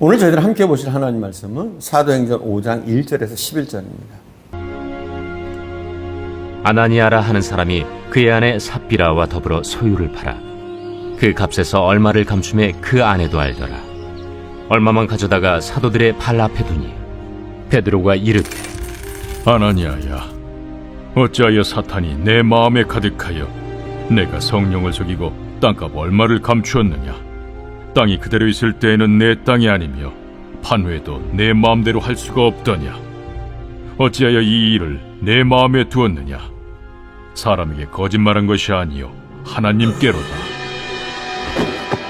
오늘 저희들 함께 보실 하나님 말씀은 사도행전 5장 1절에서 11절입니다. 아나니아라 하는 사람이 그의 아내 삽비라와 더불어 소유를 팔아 그 값에서 얼마를 감춤해 그 아내도 알더라. 얼마만 가져다가 사도들의 발 앞에 두니 베드로가 이르되 아나니아야, 어찌하여 사탄이 내 마음에 가득하여 내가 성령을 속이고 땅값 얼마를 감추었느냐? 땅이 그대로 있을 때에는 내 땅이 아니며 판회도 내 마음대로 할 수가 없더냐? 어찌하여 이 일을 내 마음에 두었느냐? 사람에게 거짓말한 것이 아니요 하나님께로다.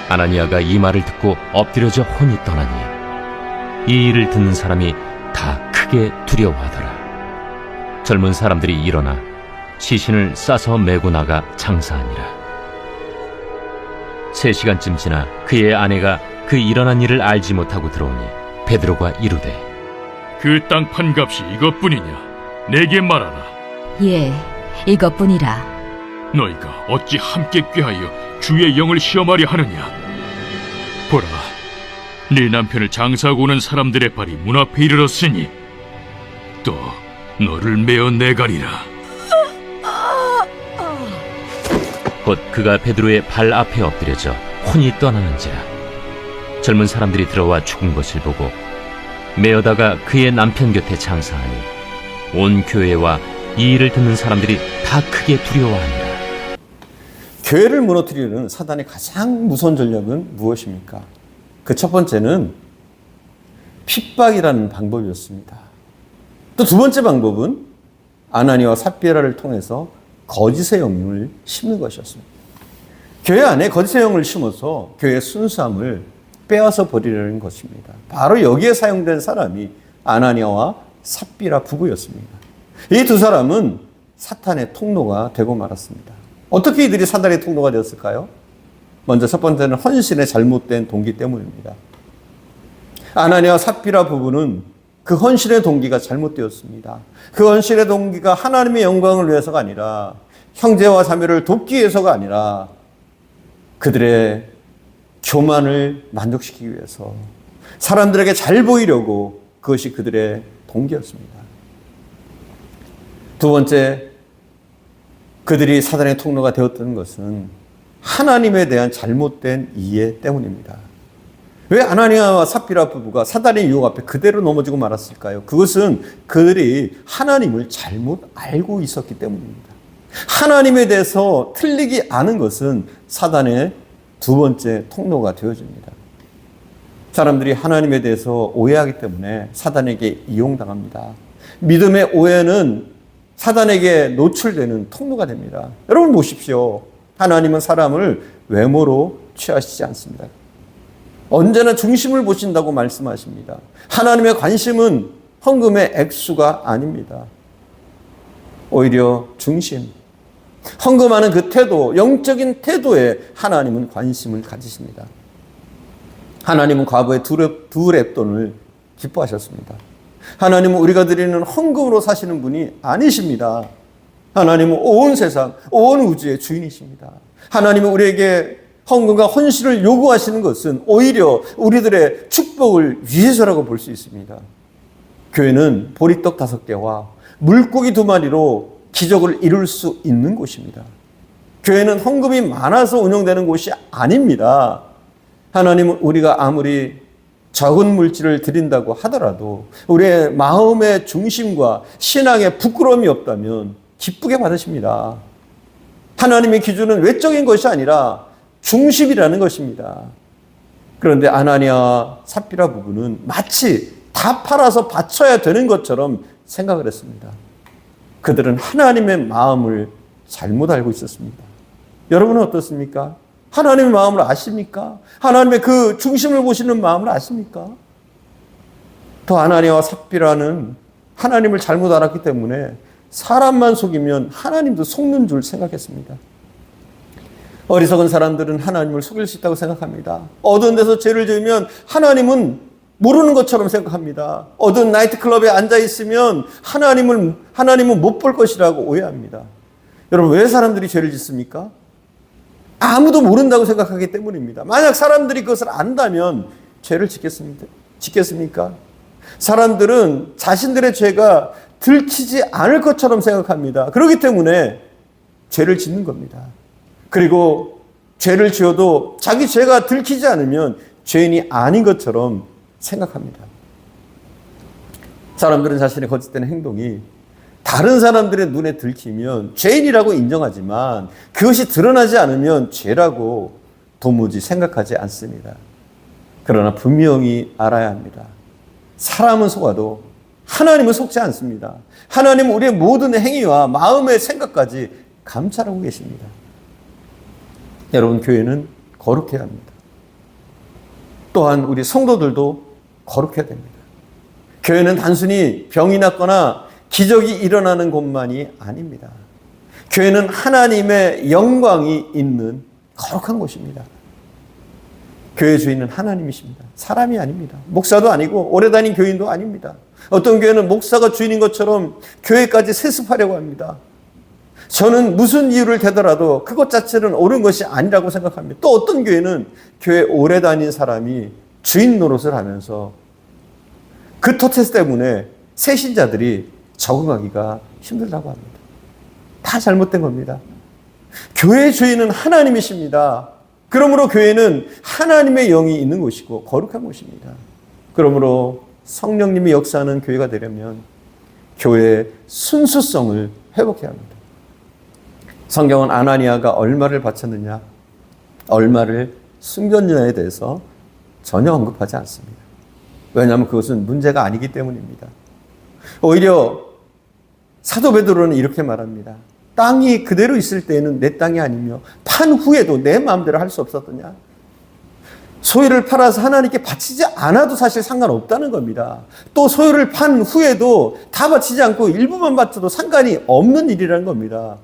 아나니아가 이 말을 듣고 엎드려져 혼이 떠나니 이 일을 듣는 사람이 다 크게 두려워하더라. 젊은 사람들이 일어나 시신을 싸서 메고 나가 장사하니라. 3시간쯤 지나 그의 아내가 그 일어난 일을 알지 못하고 들어오니 베드로가 이르되 그 땅 판값이 이것뿐이냐? 내게 말하라. 예, 이것뿐이라. 너희가 어찌 함께 꾀하여 주의 영을 시험하려 하느냐? 보라, 네 남편을 장사하고 오는 사람들의 발이 문 앞에 이르렀으니 또 너를 메어 내가리라. 곧 그가 베드로의 발 앞에 엎드려져 혼이 떠나는지라. 젊은 사람들이 들어와 죽은 것을 보고 메어다가 그의 남편 곁에 장사하니 온 교회와 이 일을 듣는 사람들이 다 크게 두려워하니라. 교회를 무너뜨리는 사단의 가장 무서운 전략은 무엇입니까? 그 첫 번째는 핍박이라는 방법이었습니다. 또 두 번째 방법은 아나니아와 삽비라를 통해서 거짓의 영을 심는 것이었습니다. 교회 안에 거짓의 영을 심어서 교회의 순수함을 빼앗아 버리려는 것입니다. 바로 여기에 사용된 사람이 아나니아와 삽비라 부부였습니다. 이 두 사람은 사탄의 통로가 되고 말았습니다. 어떻게 이들이 사단의 통로가 되었을까요? 먼저 첫 번째는 헌신의 잘못된 동기 때문입니다. 아나니아와 삽비라 부부는 그 헌신의 동기가 잘못되었습니다. 그 헌신의 동기가 하나님의 영광을 위해서가 아니라 형제와 자매를 돕기 위해서가 아니라 그들의 교만을 만족시키기 위해서 사람들에게 잘 보이려고 그것이 그들의 동기였습니다. 두 번째, 그들이 사단의 통로가 되었던 것은 하나님에 대한 잘못된 이해 때문입니다. 왜 아나니아와 삽비라 부부가 사단의 유혹 앞에 그대로 넘어지고 말았을까요? 그것은 그들이 하나님을 잘못 알고 있었기 때문입니다. 하나님에 대해서 틀리지 않은 것은 사단의 두 번째 통로가 되어집니다. 사람들이 하나님에 대해서 오해하기 때문에 사단에게 이용당합니다. 믿음의 오해는 사단에게 노출되는 통로가 됩니다. 여러분 보십시오. 하나님은 사람을 외모로 취하시지 않습니다. 언제나 중심을 보신다고 말씀하십니다. 하나님의 관심은 헌금의 액수가 아닙니다. 오히려 중심, 헌금하는 그 태도, 영적인 태도에 하나님은 관심을 가지십니다. 하나님은 과거에 두 렙돈을 기뻐하셨습니다. 하나님은 우리가 드리는 헌금으로 사시는 분이 아니십니다. 하나님은 온 세상, 온 우주의 주인이십니다. 하나님은 우리에게 헌금과 헌신을 요구하시는 것은 오히려 우리들의 축복을 위해서라고 볼 수 있습니다. 교회는 보리떡 5개와 물고기 2마리로 기적을 이룰 수 있는 곳입니다. 교회는 헌금이 많아서 운영되는 곳이 아닙니다. 하나님은 우리가 아무리 적은 물질을 드린다고 하더라도 우리의 마음의 중심과 신앙의 부끄러움이 없다면 기쁘게 받으십니다. 하나님의 기준은 외적인 것이 아니라 중심이라는 것입니다. 그런데 아나니아와 삽비라 부부는 마치 다 팔아서 바쳐야 되는 것처럼 생각을 했습니다. 그들은 하나님의 마음을 잘못 알고 있었습니다. 여러분은 어떻습니까? 하나님의 마음을 아십니까? 하나님의 그 중심을 보시는 마음을 아십니까? 또 아나니아와 삽비라는 하나님을 잘못 알았기 때문에 사람만 속이면 하나님도 속는 줄 생각했습니다. 어리석은 사람들은 하나님을 속일 수 있다고 생각합니다. 어두운 데서 죄를 지으면 하나님은 모르는 것처럼 생각합니다. 어두운 나이트클럽에 앉아있으면 하나님은 못 볼 것이라고 오해합니다. 여러분, 왜 사람들이 죄를 짓습니까? 아무도 모른다고 생각하기 때문입니다. 만약 사람들이 그것을 안다면 죄를 짓겠습니다. 짓겠습니까? 사람들은 자신들의 죄가 들키지 않을 것처럼 생각합니다. 그렇기 때문에 죄를 짓는 겁니다. 그리고 죄를 지어도 자기 죄가 들키지 않으면 죄인이 아닌 것처럼 생각합니다. 사람들은 자신의 거짓된 행동이 다른 사람들의 눈에 들키면 죄인이라고 인정하지만 그것이 드러나지 않으면 죄라고 도무지 생각하지 않습니다. 그러나 분명히 알아야 합니다. 사람은 속아도 하나님은 속지 않습니다. 하나님은 우리의 모든 행위와 마음의 생각까지 감찰하고 계십니다. 여러분, 교회는 거룩해야 합니다. 또한 우리 성도들도 거룩해야 됩니다. 교회는 단순히 병이 났거나 기적이 일어나는 곳만이 아닙니다. 교회는 하나님의 영광이 있는 거룩한 곳입니다. 교회 주인은 하나님이십니다. 사람이 아닙니다. 목사도 아니고 오래 다닌 교인도 아닙니다. 어떤 교회는 목사가 주인인 것처럼 교회까지 세습하려고 합니다. 저는 무슨 이유를 대더라도 그것 자체는 옳은 것이 아니라고 생각합니다. 또 어떤 교회는 교회 오래 다닌 사람이 주인 노릇을 하면서 그 토테스 때문에 새 신자들이 적응하기가 힘들다고 합니다. 다 잘못된 겁니다. 교회 주인은 하나님이십니다. 그러므로 교회는 하나님의 영이 있는 곳이고 거룩한 곳입니다. 그러므로 성령님이 역사하는 교회가 되려면 교회의 순수성을 회복해야 합니다. 성경은 아나니아가 얼마를 바쳤느냐, 얼마를 숨겼느냐에 대해서 전혀 언급하지 않습니다. 왜냐하면 그것은 문제가 아니기 때문입니다. 오히려 사도 베드로는 이렇게 말합니다. 땅이 그대로 있을 때에는 내 땅이 아니며 판 후에도 내 마음대로 할 수 없었더냐. 소유를 팔아서 하나님께 바치지 않아도 사실 상관없다는 겁니다. 또 소유를 판 후에도 다 바치지 않고 일부만 바쳐도 상관이 없는 일이라는 겁니다.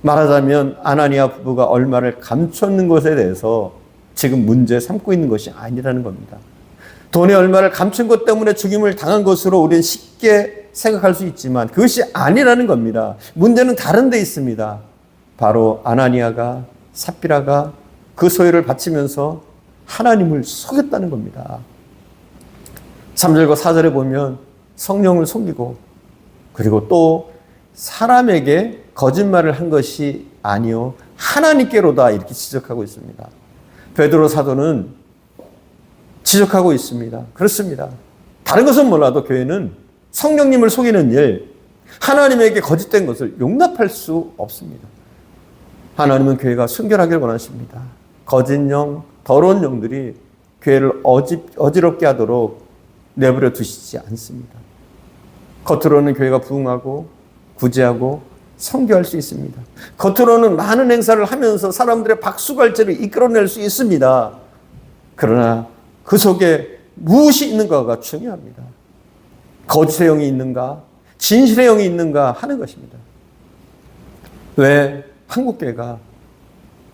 말하자면 아나니아 부부가 얼마를 감췄는 것에 대해서 지금 문제 삼고 있는 것이 아니라는 겁니다. 돈의 얼마를 감춘 것 때문에 죽임을 당한 것으로 우리는 쉽게 생각할 수 있지만 그것이 아니라는 겁니다. 문제는 다른 데 있습니다. 바로 아나니아가 삽비라가 그 소유를 바치면서 하나님을 속였다는 겁니다. 3절과 4절에 보면 성령을 속이고 그리고 또 사람에게 거짓말을 한 것이 아니요 하나님께로다 이렇게 지적하고 있습니다. 베드로 사도는 지적하고 있습니다. 그렇습니다. 다른 것은 몰라도 교회는 성령님을 속이는 일, 하나님에게 거짓된 것을 용납할 수 없습니다. 하나님은 교회가 순결하길 원하십니다. 거짓 영, 더러운 영들이 교회를 어지럽게 하도록 내버려 두시지 않습니다. 겉으로는 교회가 부흥하고 구제하고 선교할 수 있습니다. 겉으로는 많은 행사를 하면서 사람들의 박수갈채를 이끌어낼 수 있습니다. 그러나 그 속에 무엇이 있는가가 중요합니다. 거짓의 영이 있는가, 진실의 영이 있는가 하는 것입니다. 왜 한국교회가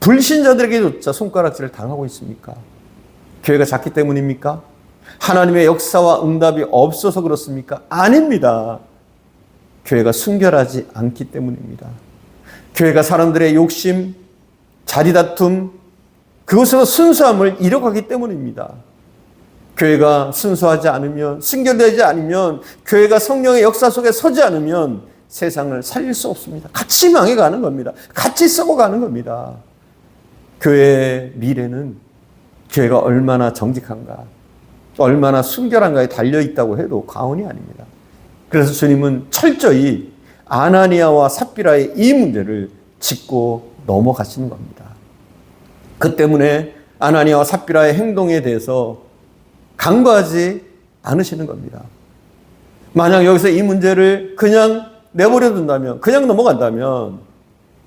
불신자들에게조차 손가락질을 당하고 있습니까? 교회가 작기 때문입니까? 하나님의 역사와 응답이 없어서 그렇습니까? 아닙니다. 교회가 순결하지 않기 때문입니다. 교회가 사람들의 욕심, 자리다툼, 그것으로 순수함을 잃어가기 때문입니다. 교회가 순수하지 않으면, 순결되지 않으면, 교회가 성령의 역사 속에 서지 않으면 세상을 살릴 수 없습니다. 같이 망해가는 겁니다. 같이 썩어가는 겁니다. 교회의 미래는 교회가 얼마나 정직한가, 얼마나 순결한가에 달려있다고 해도 과언이 아닙니다. 그래서 주님은 철저히 아나니아와 삽비라의 이 문제를 짚고 넘어가시는 겁니다. 그 때문에 아나니아와 삽비라의 행동에 대해서 간과하지 않으시는 겁니다. 만약 여기서 이 문제를 그냥 내버려 둔다면, 그냥 넘어간다면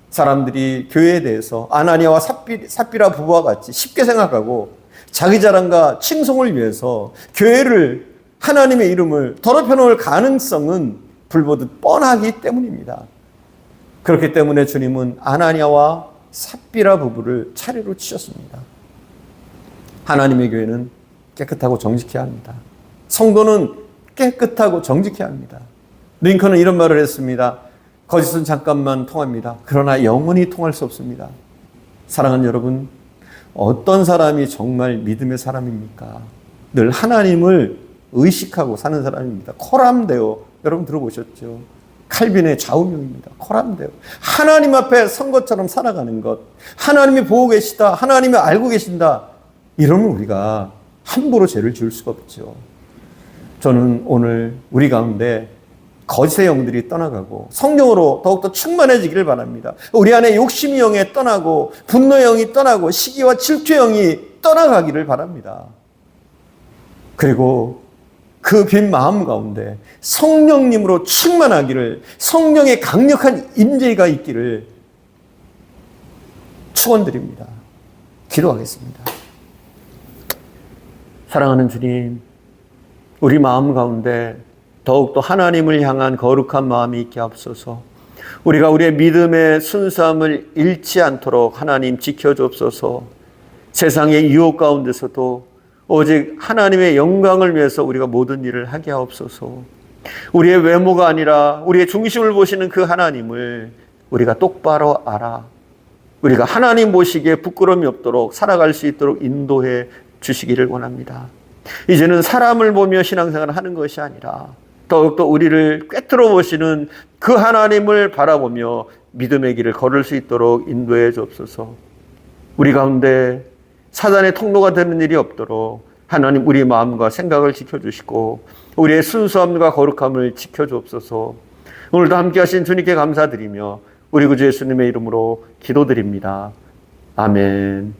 사람들이 교회에 대해서 아나니아와 삽비라 부부와 같이 쉽게 생각하고 자기 자랑과 칭송을 위해서 교회를, 하나님의 이름을 더럽혀 놓을 가능성은 불보듯 뻔하기 때문입니다. 그렇기 때문에 주님은 아나니아와 삽비라 부부를 차례로 치셨습니다. 하나님의 교회는 깨끗하고 정직해야 합니다. 성도는 깨끗하고 정직해야 합니다. 링컨은 이런 말을 했습니다. 거짓은 잠깐만 통합니다. 그러나 영원히 통할 수 없습니다. 사랑하는 여러분, 어떤 사람이 정말 믿음의 사람입니까? 늘 하나님을 의식하고 사는 사람입니다. 코람데오, 여러분 들어보셨죠? 칼빈의 좌우명입니다. 코람데오. 하나님 앞에 선 것처럼 살아가는 것. 하나님이 보고 계시다. 하나님이 알고 계신다. 이러면 우리가 함부로 죄를 지을 수가 없죠. 저는 오늘 우리 가운데 거짓의 영들이 떠나가고 성령으로 더욱더 충만해지기를 바랍니다. 우리 안에 욕심의 영이 떠나고 분노의 영이 떠나고 시기와 질투의 영이 떠나가기를 바랍니다. 그리고 그 빈 마음 가운데 성령님으로 충만하기를, 성령의 강력한 임재가 있기를 축원드립니다. 기도하겠습니다. 사랑하는 주님, 우리 마음 가운데 더욱더 하나님을 향한 거룩한 마음이 있게 하옵소서. 우리가 우리의 믿음의 순수함을 잃지 않도록 하나님 지켜주옵소서. 세상의 유혹 가운데서도 오직 하나님의 영광을 위해서 우리가 모든 일을 하게 하옵소서. 우리의 외모가 아니라 우리의 중심을 보시는 그 하나님을 우리가 똑바로 알아 우리가 하나님 보시기에 부끄러움이 없도록 살아갈 수 있도록 인도해 주시기를 원합니다. 이제는 사람을 보며 신앙생활을 하는 것이 아니라 더욱더 우리를 꿰뚫어 보시는 그 하나님을 바라보며 믿음의 길을 걸을 수 있도록 인도해 주옵소서. 우리 가운데 사단의 통로가 되는 일이 없도록 하나님 우리 마음과 생각을 지켜주시고 우리의 순수함과 거룩함을 지켜주옵소서. 오늘도 함께 하신 주님께 감사드리며 우리 구주 예수님의 이름으로 기도드립니다. 아멘.